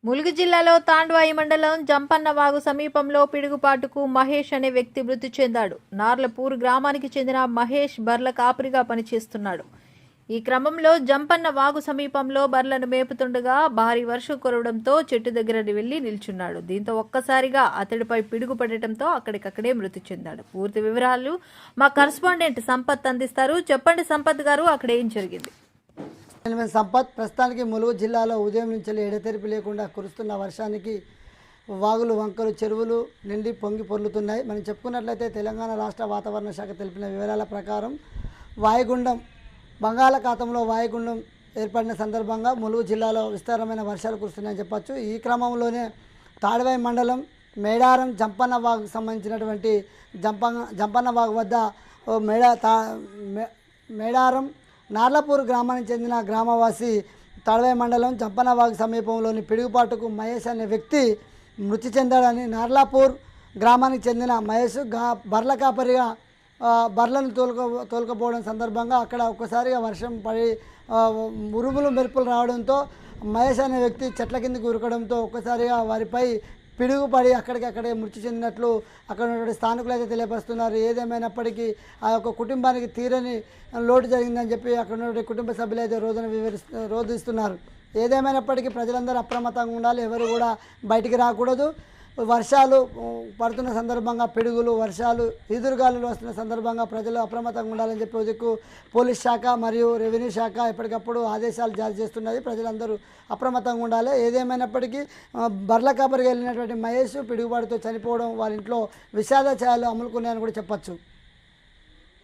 ములుగు జిల్లాలో తాండ్వాయి మండలం జంపన్నవాగు సమీపంలో పిడుగుపాటుకు మహేష్ అనే వ్యక్తి మృతి చెందాడు. నార్లపూర్ గ్రామానికి చెందిన మహేష్ బర్ల కాపరిగా పనిచేస్తున్నాడు. ఈ క్రమంలో జంపన్నవాగు సమీపంలో బర్లను మేపుతుండగా భారీ వర్షం కురవడంతో చెట్టు దగ్గర వెళ్లి నిల్చున్నాడు. దీంతో ఒక్కసారిగా అతడిపై పిడుగు పడటంతో అక్కడికక్కడే మృతి చెందాడు. పూర్తి వివరాలు మా కరెస్పాండెంట్ సంపత్ అందిస్తారు. చెప్పండి సంపత్ గారు, అక్కడ ఏం జరిగింది? సంపత్, ప్రస్తుతానికి ములుగు జిల్లాలో ఉదయం నుంచి ఎడతెరిపి లేకుండా కురుస్తున్న వర్షానికి వాగులు, వంకలు, చెరువులు నిండి పొంగి పొర్లుతున్నాయి. మనం చెప్పుకున్నట్లయితే తెలంగాణ రాష్ట్ర వాతావరణ శాఖ తెలిపిన వివరాల ప్రకారం వాయుగుండం బంగాళాఖాతంలో వాయుగుండం ఏర్పడిన సందర్భంగా ములుగు జిల్లాలో విస్తారమైన వర్షాలు కురుస్తున్నాయని చెప్పచ్చు. ఈ క్రమంలోనే తాడ్వాయి మండలం మేడారం జంపన్నవాగుకు సంబంధించినటువంటి జంపన్నవాగు వద్ద మేడారం నార్లపూర్ గ్రామానికి చెందిన గ్రామవాసి తాడ్వాయి మండలం జంపన్నవాగు సమీపంలోని పిడుగుపాటుకు మహేష్ అనే వ్యక్తి మృతి చెందాడని, నార్లాపూర్ గ్రామానికి చెందిన మహేష్ బర్ల కాపరిగా బర్లను తోలుకపోవడం సందర్భంగా అక్కడ ఒక్కసారిగా వర్షం పడి ఉరుములు మెరుపులు రావడంతో మహేష్ అనే వ్యక్తి చెట్ల కిందకి ఉరకడంతో ఒక్కసారిగా వారిపై పిడుగుపడి అక్కడికక్కడే మృతి చెందినట్లు అక్కడ ఉన్నటువంటి స్థానికులు అయితే తెలియపరుస్తున్నారు. ఏదేమైనప్పటికీ ఆ యొక్క కుటుంబానికి తీరని లోటు జరిగిందని చెప్పి అక్కడ ఉన్నటువంటి కుటుంబ సభ్యులు అయితే రోధిస్తున్నారు. ఏదేమైనప్పటికీ ప్రజలందరూ అప్రమత్తంగా ఉండాలి. ఎవరు కూడా బయటికి రాకూడదు. వర్షాలు పడుతున్న సందర్భంగా పిడుగులు, వర్షాలు, ఈదురుగాలులు వస్తున్న సందర్భంగా ప్రజలు అప్రమత్తంగా ఉండాలని చెప్పి దిక్కు పోలీస్ శాఖ మరియు రెవెన్యూ శాఖ ఎప్పటికప్పుడు ఆదేశాలు జారీ చేస్తున్నది. ప్రజలందరూ అప్రమత్తంగా ఉండాలి. ఏదేమైనప్పటికీ బర్ల కాపరికి వెళ్ళినటువంటి మహేష్ పిడుగుబాటుతో చనిపోవడం వారి ఇంట్లో విషాద ఛాయలు అమలుకున్నాయని కూడా చెప్పచ్చు.